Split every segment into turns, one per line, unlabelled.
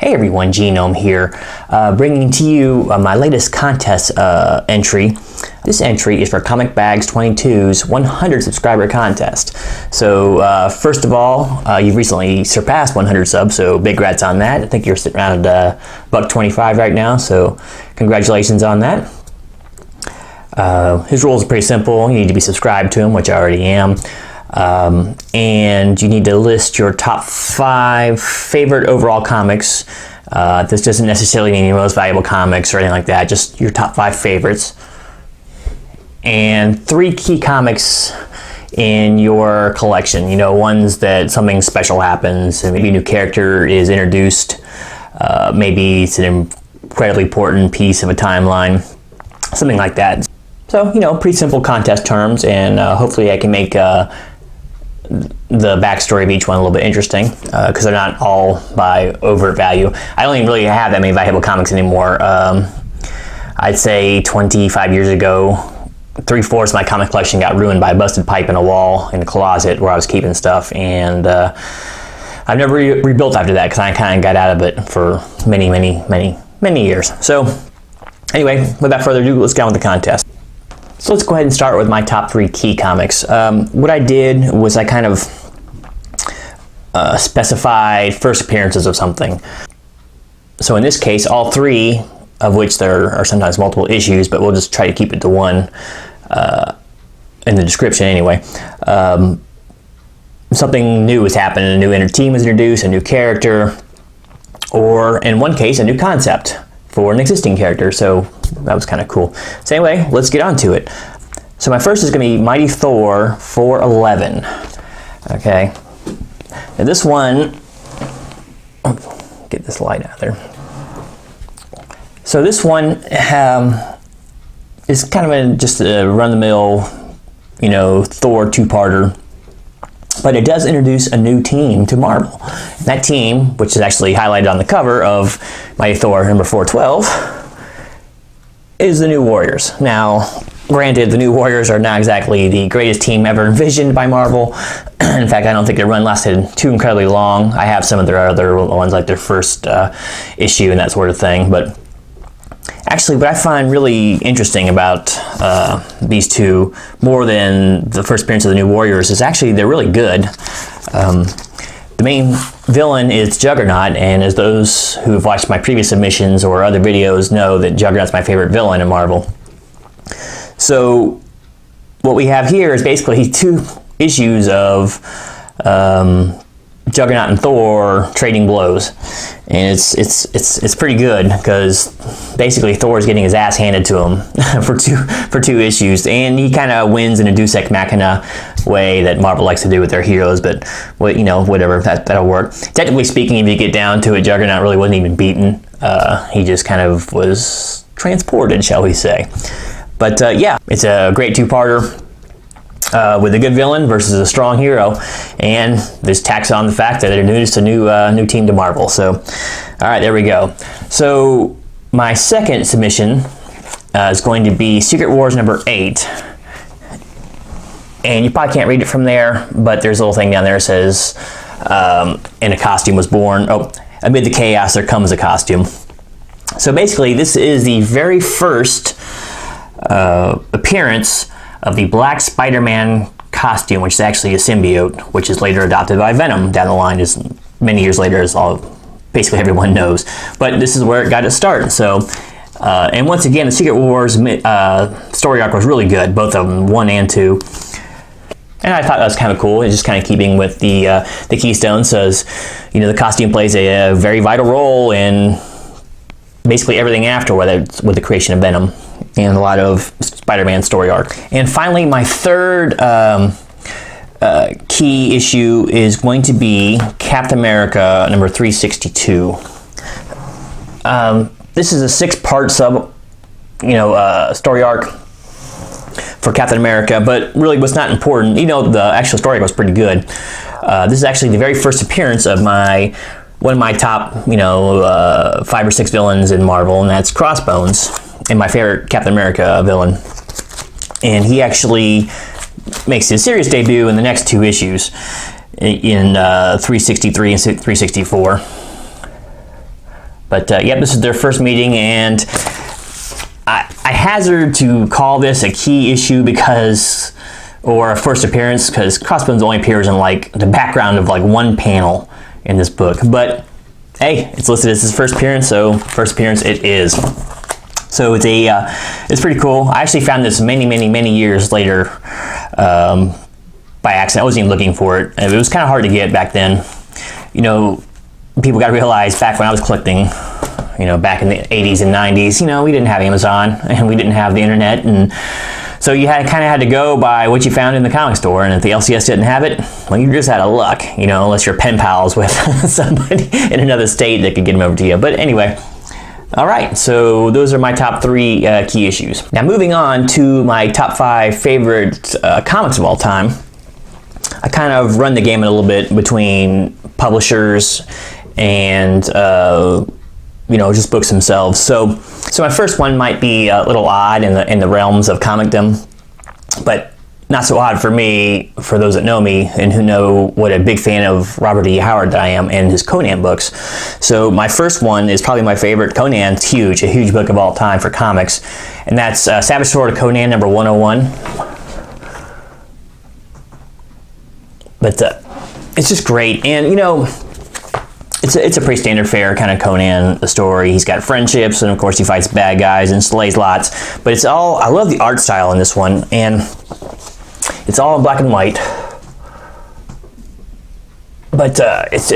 Hey everyone, Genome here, bringing to you my latest contest entry. This entry is for Comic Bags 22's 100 subscriber contest. So first of all, you've recently surpassed 100 subs, so big congrats on that. I think you're sitting around $1.25 right now, so congratulations on that. His rules are pretty simple. You need to be subscribed to him, which I already am. And you need to list your top 5 favorite overall comics. This doesn't necessarily mean your most valuable comics or anything like that, just your top 5 favorites. And 3 key comics in your collection, you know, ones that something special happens, and maybe a new character is introduced, maybe it's an incredibly important piece of a timeline, something like that. So, you know, pretty simple contest terms, and hopefully I can make the backstory of each one a little bit interesting, because they're not all by overt value. I don't even really have that many valuable comics anymore. I'd say 25 years ago, 3/4 of my comic collection got ruined by a busted pipe in a wall in the closet where I was keeping stuff, and I've never rebuilt after that because I kind of got out of it for many years. So anyway, without further ado, let's get on with the contest. So let's go ahead and start with my top 3 key comics. What I did was I kind of specified first appearances of something. So in this case, all 3, of which there are sometimes multiple issues, but we'll just try to keep it to 1 in the description anyway. Something new has happened, a new team was introduced, a new character, or in one case, a new concept for an existing character, so that was kind of cool. So anyway, let's get on to it. So my first is going to be Mighty Thor 411. Okay, and this one, get this light out there. So this one is kind of just a run-of-the-mill, you know, Thor 2-parter. But it does introduce a new team to Marvel. And that team, which is actually highlighted on the cover of Mighty Thor number 412, is the New Warriors. Now, granted, the New Warriors are not exactly the greatest team ever envisioned by Marvel. In fact, I don't think their run lasted too incredibly long. I have some of their other ones, like their first issue and that sort of thing. But actually, what I find really interesting about these two, more than the first appearance of the New Warriors, is actually they're really good. The main villain is Juggernaut, and as those who have watched my previous submissions or other videos know, that Juggernaut's my favorite villain in Marvel. So what we have here is basically 2 issues of Juggernaut and Thor trading blows, and it's pretty good because basically Thor is getting his ass handed to him for two issues, and he kind of wins in a Deus Ex Machina way that Marvel likes to do with their heroes. But you know, whatever, that'll work. Technically speaking, if you get down to it, Juggernaut really wasn't even beaten. He just kind of was transported, shall we say. But yeah, it's a great 2-parter. With a good villain versus a strong hero, and this tacks on the fact that they're introduced a new team to Marvel. So, all right, there we go. So my second submission is going to be Secret Wars number 8, and you probably can't read it from there, but there's a little thing down there that says, "And a costume was born." Oh, amid the chaos, there comes a costume. So basically, this is the very first appearance of the Black Spider-Man costume, which is actually a symbiote, which is later adopted by Venom down the line, as many years later, as basically everyone knows. But this is where it got its start. So, and once again, the Secret Wars story arc was really good, both of them, 1 and 2. And I thought that was kind of cool. It's just kind of keeping with the Keystone. Says, you know, the costume plays a very vital role in basically everything after, whether it's with the creation of Venom and a lot of Spider-Man story arc. And finally, my third key issue is going to be Captain America number 362. This is a 6-part story arc for Captain America, but really what's not important, you know, the actual story arc was pretty good. This is actually the very first appearance of one of my top, 5 or 6 villains in Marvel, and that's Crossbones, and my favorite Captain America villain. And he actually makes his serious debut in the next 2 issues, in 363 and 364. But yep, this is their first meeting, and I hazard to call this a key issue because, or a first appearance, because Crossbones only appears in like the background of like one panel in this book. But hey, it's listed as his first appearance, so first appearance it is. So it's pretty cool. I actually found this many years later by accident. I wasn't even looking for it. It was kind of hard to get back then. You know, people got to realize back when I was collecting, you know, back in the 80s and 90s, you know, we didn't have Amazon and we didn't have the internet, and so you kind of had to go by what you found in the comic store, and if the LCS didn't have it, well, you just out of luck, you know, unless you're pen pals with somebody in another state that could get them over to you. But anyway, all right, so those are my top 3 key issues. Now moving on to my top 5 favorite comics of all time. I kind of run the gamut a little bit between publishers and you know, just books themselves. So my first one might be a little odd in the realms of comicdom, but not so odd for me, for those that know me and who know what a big fan of Robert E. Howard that I am and his Conan books. So my first one is probably my favorite. Conan's huge, a huge book of all time for comics, and that's Savage Sword of Conan number 101. But it's just great, and you know, it's a pretty standard fare kind of Conan story. He's got friendships, and of course he fights bad guys and slays lots. But it's all, I love the art style in this one, and it's all in black and white. But it's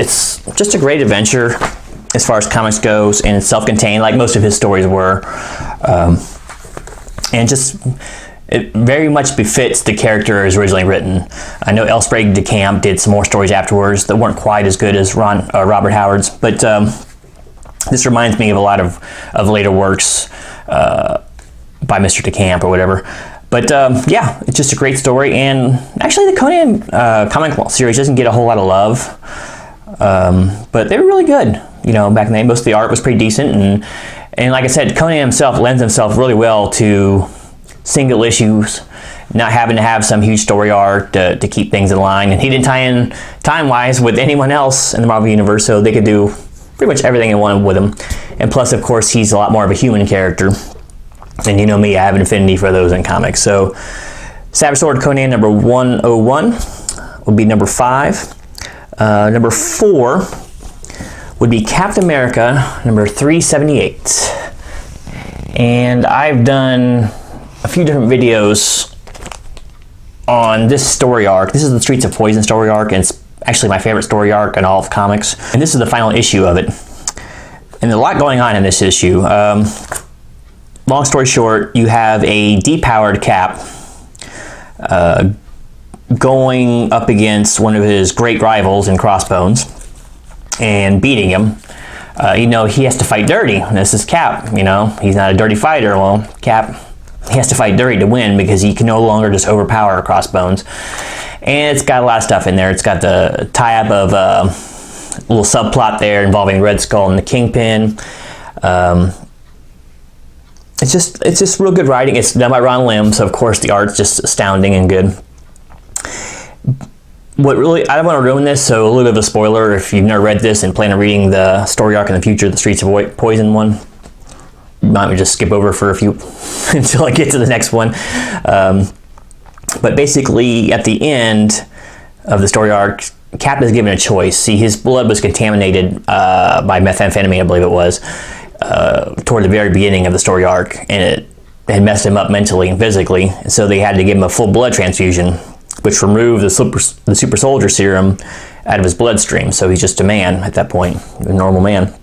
just a great adventure as far as comics goes, and it's self-contained like most of his stories were, and just it very much befits the character as originally written. I know L. Sprague de Camp did some more stories afterwards that weren't quite as good as Robert Howard's, but this reminds me of a lot of later works by Mr. de Camp or whatever. But yeah, it's just a great story, and actually the Conan comic series doesn't get a whole lot of love, but they were really good. You know, back in the day, most of the art was pretty decent, and like I said, Conan himself lends himself really well to single issues, not having to have some huge story arc to keep things in line, and he didn't tie in time-wise with anyone else in the Marvel Universe, so they could do pretty much everything they wanted with him. And plus, of course, he's a lot more of a human character, and you know me, I have an affinity for those in comics. So Savage Sword Conan number 101 would be number 5. Number 4 would be Captain America number 378, and I've done a few different videos on this story arc. This is the Streets of Poison story arc, and it's actually my favorite story arc in all of comics. And this is the final issue of it. And there's a lot going on in this issue. Long story short, you have a depowered Cap going up against one of his great rivals in Crossbones and beating him. You know, he has to fight dirty. This is Cap, you know. He's not a dirty fighter. Well, Cap, he has to fight dirty to win because he can no longer just overpower Crossbones. And it's got a lot of stuff in there. It's got the tie-up of a little subplot there involving Red Skull and the Kingpin. It's just real good writing. It's done by Ron Lim, so of course the art's just astounding and good. What really, I don't want to ruin this, so a little bit of a spoiler if you've never read this and plan on reading the story arc in the future, the Streets of Poison one. Might just skip over for a few until I get to the next one. But basically, at the end of the story arc, Cap is given a choice. See, his blood was contaminated by methamphetamine, I believe it was, toward the very beginning of the story arc, and it had messed him up mentally and physically. So they had to give him a full blood transfusion, which removed the super soldier serum out of his bloodstream. So he's just a man at that point, a normal man.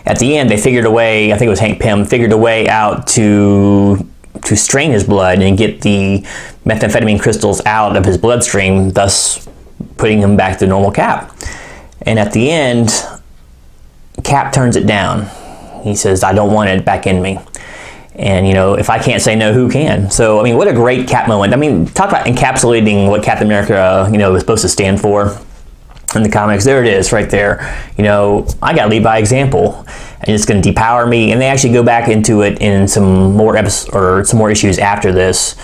At the end, they figured a way, I think it was Hank Pym, figured a way out to strain his blood and get the methamphetamine crystals out of his bloodstream, thus putting him back to normal Cap. And at the end, Cap turns it down. He says, I don't want it back in me. And, you know, if I can't say no, who can? So, I mean, what a great Cap moment. I mean, talk about encapsulating what Captain America, you know, is supposed to stand for in the comics. There it is right there. You know, I got to lead by example, and it's going to depower me. And they actually go back into it in some more episodes or some more issues after this,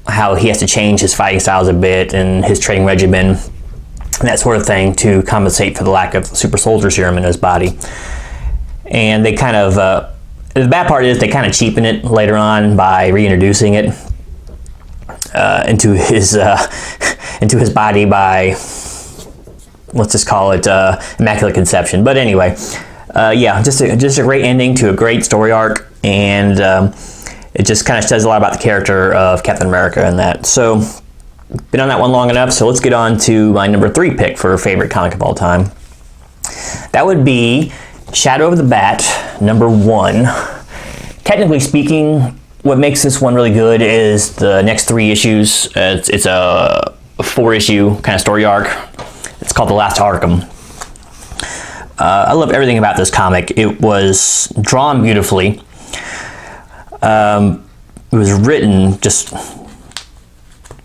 how he has to change his fighting styles a bit and his training regimen and that sort of thing to compensate for the lack of super soldier serum in his body. And they kind of, the bad part is they kind of cheapen it later on by reintroducing it into his body by, let's just call it Immaculate Conception. But anyway, yeah, just a great ending to a great story arc, and it just kind of says a lot about the character of Captain America and that. So, been on that one long enough, so let's get on to my number 3 pick for favorite comic of all time. That would be Shadow of the Bat, number 1. Technically speaking, what makes this one really good is the next 3 issues. It's a 4-issue kind of story arc. It's called The Last Arkham. I love everything about this comic. It was drawn beautifully. It was written just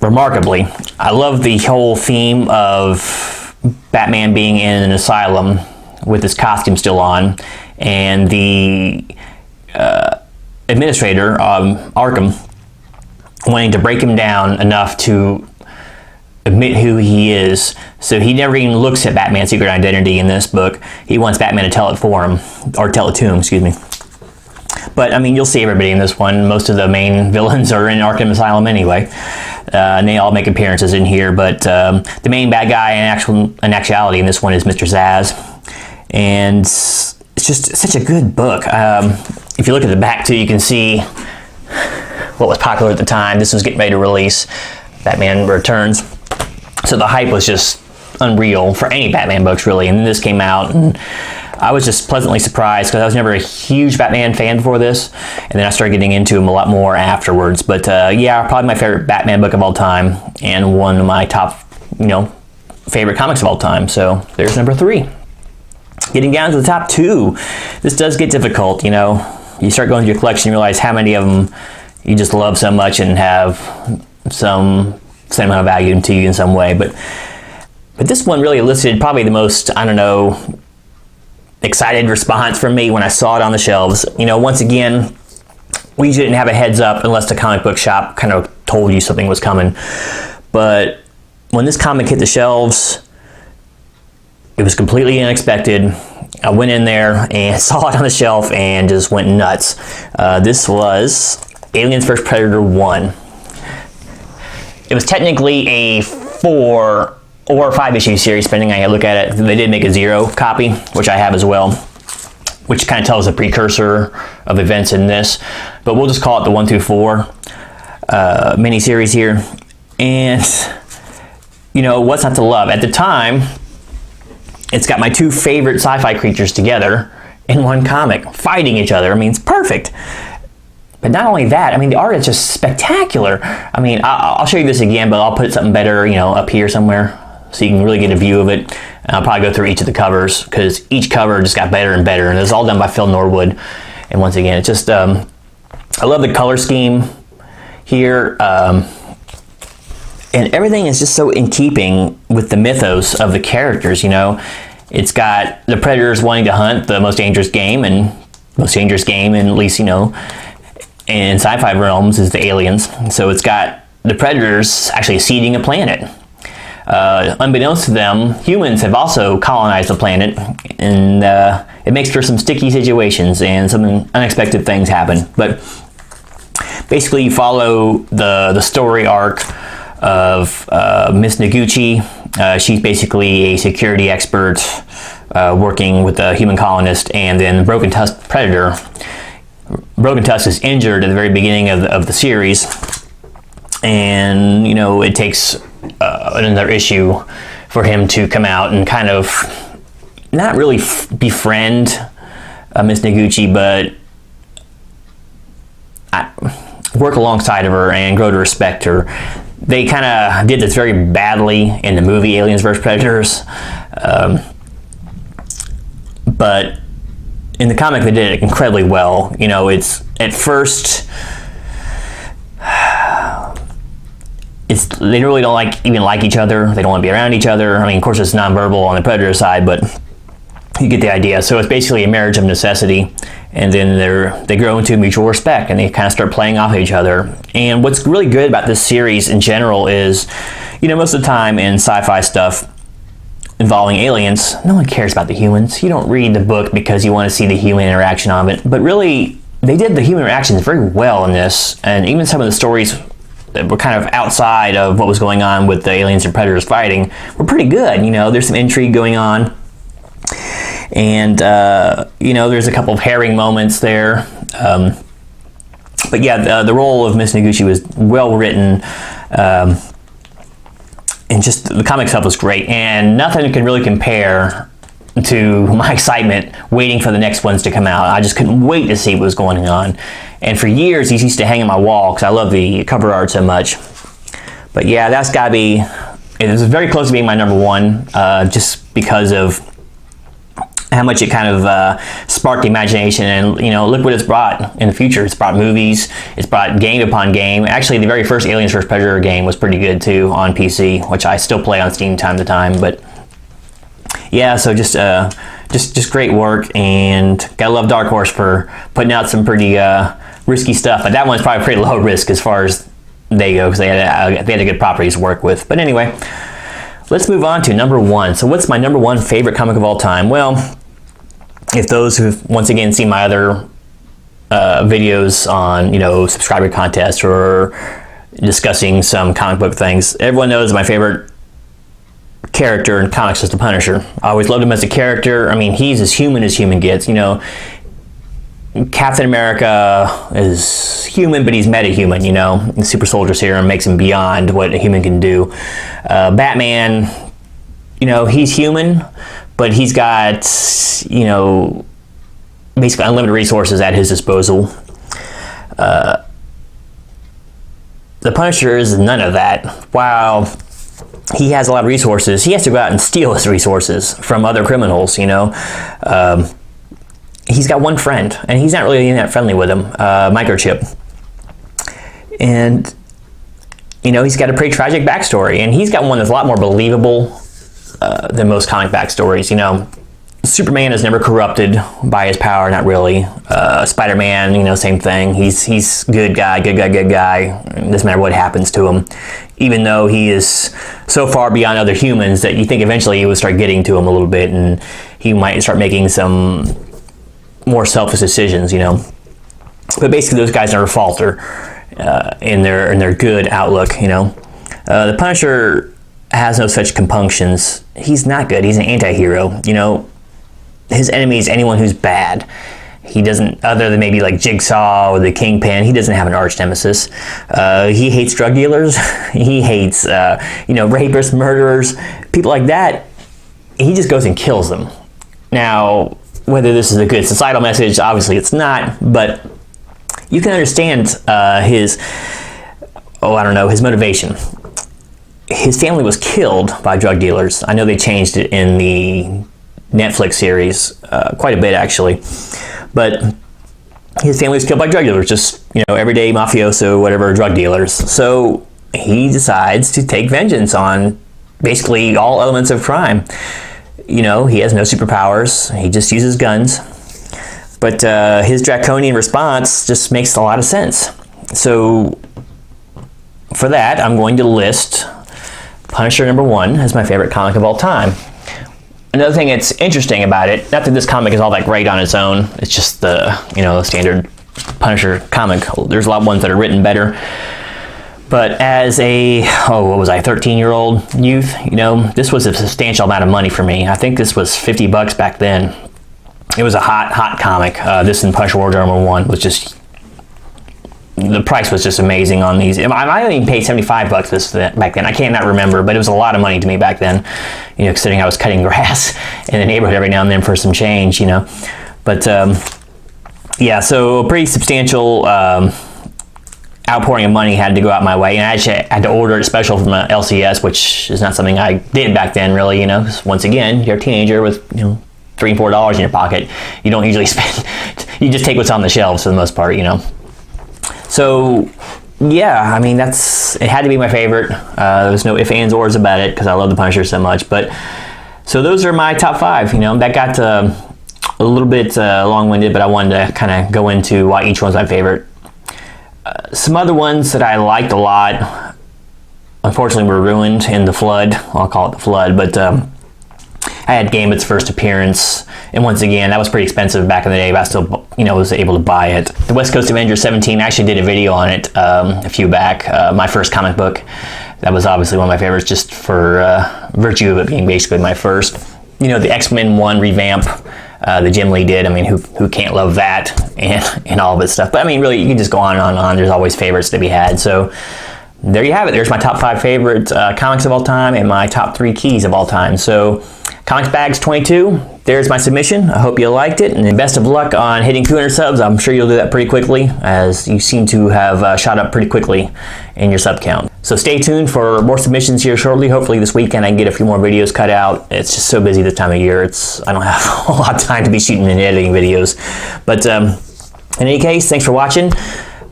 remarkably. I love the whole theme of Batman being in an asylum with his costume still on, and the administrator, Arkham, wanting to break him down enough to admit who he is. So he never even looks at Batman's secret identity in this book. He wants Batman to tell it for him, or tell it to him, excuse me. But, I mean, you'll see everybody in this one. Most of the main villains are in Arkham Asylum anyway. And they all make appearances in here. But the main bad guy in actuality in this one is Mr. Zsasz. And it's just such a good book. If you look at the back, too, you can see what was popular at the time. This was getting ready to release. Batman Returns. So the hype was just unreal for any Batman books, really. And then this came out, and I was just pleasantly surprised because I was never a huge Batman fan before this, and then I started getting into him a lot more afterwards. But yeah, probably my favorite Batman book of all time, and one of my top, favorite comics of all time. So there's number 3. Getting down to the top 2, this does get difficult. You start going through your collection, you realize how many of them you just love so much and have some amount of value to you in some way. But this one really elicited probably the most, excited response from me when I saw it on the shelves. Once again, we usually didn't have a heads up unless the comic book shop kind of told you something was coming. But when this comic hit the shelves, it was completely unexpected. I went in there and saw it on the shelf and just went nuts. This was Aliens vs. Predator 1. It was technically a 4 or 5 issue series, depending on how you look at it. They did make a 0 copy, which I have as well, which kind of tells a precursor of events in this. But we'll just call it the 1 through 4 mini-series here. And, what's not to love? At the time, it's got my 2 favorite sci-fi creatures together in one comic, fighting each other. It's perfect. But not only that, the art is just spectacular. I'll show you this again, but I'll put something better, up here somewhere, so you can really get a view of it. And I'll probably go through each of the covers, because each cover just got better and better, and it's all done by Phil Norwood. And once again, it's just, I love the color scheme here, and everything is just so in keeping with the mythos of the characters. It's got the predators wanting to hunt the most dangerous game, and at least, in sci-fi realms is the aliens. So it's got the predators actually seeding a planet. Unbeknownst to them, humans have also colonized the planet, and it makes for some sticky situations and some unexpected things happen. But basically, you follow the story arc of Miss Noguchi. She's basically a security expert working with a human colonist, and then the Broken Tusk Predator. Broken Tusk is injured at the very beginning of the series, and it takes another issue for him to come out and kind of not really befriend Miss Noguchi, but work alongside of her and grow to respect her. They kind of did this very badly in the movie Aliens vs. Predators, but in the comic they did it incredibly well. It's at first, they really don't even like each other. They don't want to be around each other. Of course it's nonverbal on the Predator side, but you get the idea. So it's basically a marriage of necessity, and then they grow into mutual respect, and they kind of start playing off each other. And what's really good about this series in general is, most of the time in sci-fi stuff, involving aliens, no one cares about the humans. You don't read the book because you want to see the human interaction of it. But really, they did the human interactions very well in this, and even some of the stories that were kind of outside of what was going on with the aliens and predators fighting were pretty good. You know, there's some intrigue going on, and you know, there's a couple of herring moments there. But yeah, the role of Miss Noguchi was well written, and just the comic stuff was great, and nothing can really compare to my excitement waiting for the next ones to come out. I just couldn't wait to see what was going on. And for years, these used to hang on my wall because I love the cover art so much. But yeah, that's got to be, it was very close to being my number one, just because of how much it kind of sparked the imagination. And you know, look what it's brought in the future. It's brought movies, it's brought game upon game. Actually, the very first Aliens vs. Predator game was pretty good too on PC, which I still play on Steam time to time. But yeah, so just great work, and gotta love Dark Horse for putting out some pretty risky stuff. But that one's probably pretty low risk as far as they go, because they had a good properties to work with. But anyway, let's move on to number one. So what's my number one favorite comic of all time? Well, if those who've once again seen my other videos on, you know, subscriber contests or discussing some comic book things, everyone knows my favorite character in comics is the Punisher. I always loved him as a character. I mean, he's as human gets. You know, Captain America is human, but he's meta-human, you know. The super soldier serum makes him beyond what a human can do. Batman, you know, he's human, but he's got, you know, basically unlimited resources at his disposal. The Punisher is none of that. While he has a lot of resources, he has to go out and steal his resources from other criminals, you know. He's got one friend, and he's not really that friendly with him, Microchip. And, you know, he's got a pretty tragic backstory, and he's got one that's a lot more believable than most comic backstories. You know, Superman is never corrupted by his power, not really. Spider-Man, you know, same thing. He's good guy. It doesn't matter what happens to him, even though he is so far beyond other humans that you think eventually he would start getting to him a little bit, and he might start making some more selfish decisions, you know. But basically, those guys never falter in their good outlook, you know. The Punisher has no such compunctions. He's not good. He's an anti-hero, you know. His enemy is anyone who's bad. He doesn't, other than maybe like Jigsaw or the Kingpin, he doesn't have an arch nemesis. He hates drug dealers. He hates, you know, rapists, murderers, people like that. He just goes and kills them. Now, whether this is a good societal message, obviously it's not, but you can understand his motivation. His family was killed by drug dealers. I know they changed it in the Netflix series quite a bit, actually. But his family was killed by drug dealers, just, you know, everyday mafioso, whatever, drug dealers. So he decides to take vengeance on basically all elements of crime. You know, he has no superpowers. He just uses guns. But his draconian response just makes a lot of sense. So for that, I'm going to list Punisher number one as my favorite comic of all time. Another thing that's interesting about it, not that this comic is all that great on its own, it's just the, you know, the standard Punisher comic. There's a lot of ones that are written better. But as a, 13-year-old youth, you know, this was a substantial amount of money for me. I think this was $50 back then. It was a hot comic. This and Punisher War number one was just, the price was just amazing on these. I might even paid $75 back then. I cannot remember, but it was a lot of money to me back then. You know, considering I was cutting grass in the neighborhood every now and then for some change, you know. But yeah, so a pretty substantial outpouring of money had to go out my way, and I actually had to order it special from LCS, which is not something I did back then, really. You know, once again, you're a teenager with, you know, $3 and $4 in your pocket. You don't usually spend. You just take what's on the shelves for the most part, you know. So, yeah, I mean, it had to be my favorite. There was no ifs, ands, or ors about it because I love the Punisher so much. But so those are my top five. You know, that got a little bit long-winded, but I wanted to kind of go into why each one's my favorite. Some other ones that I liked a lot, unfortunately, were ruined in the flood. I'll call it the flood, but I had Gambit's first appearance, and once again, that was pretty expensive back in the day, but I still, was able to buy it. The West Coast Avengers 17, I actually did a video on it a few back. My first comic book. That was obviously one of my favorites, just for virtue of it being basically my first. The X-Men 1 revamp that Jim Lee did. I mean, who can't love that and all of its stuff? But I mean, really, you can just go on and on and on. There's always favorites to be had. So there you have it. There's my top 5 favorite comics of all time and my top 3 keys of all time. So Comics Bags 22, there's my submission. I hope you liked it, and best of luck on hitting 200 subs. I'm sure you'll do that pretty quickly, as you seem to have shot up pretty quickly in your sub count. So stay tuned for more submissions here shortly. Hopefully this weekend I can get a few more videos cut out. It's just so busy this time of year. I don't have a lot of time to be shooting and editing videos. But in any case, thanks for watching.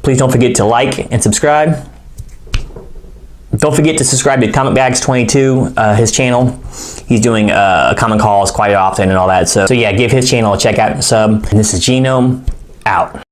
Please don't forget to like and subscribe. Don't forget to subscribe to Comic Bags 22, his channel. He's doing comic calls quite often and all that. So yeah, give his channel a check out and sub. And this is Genome, out.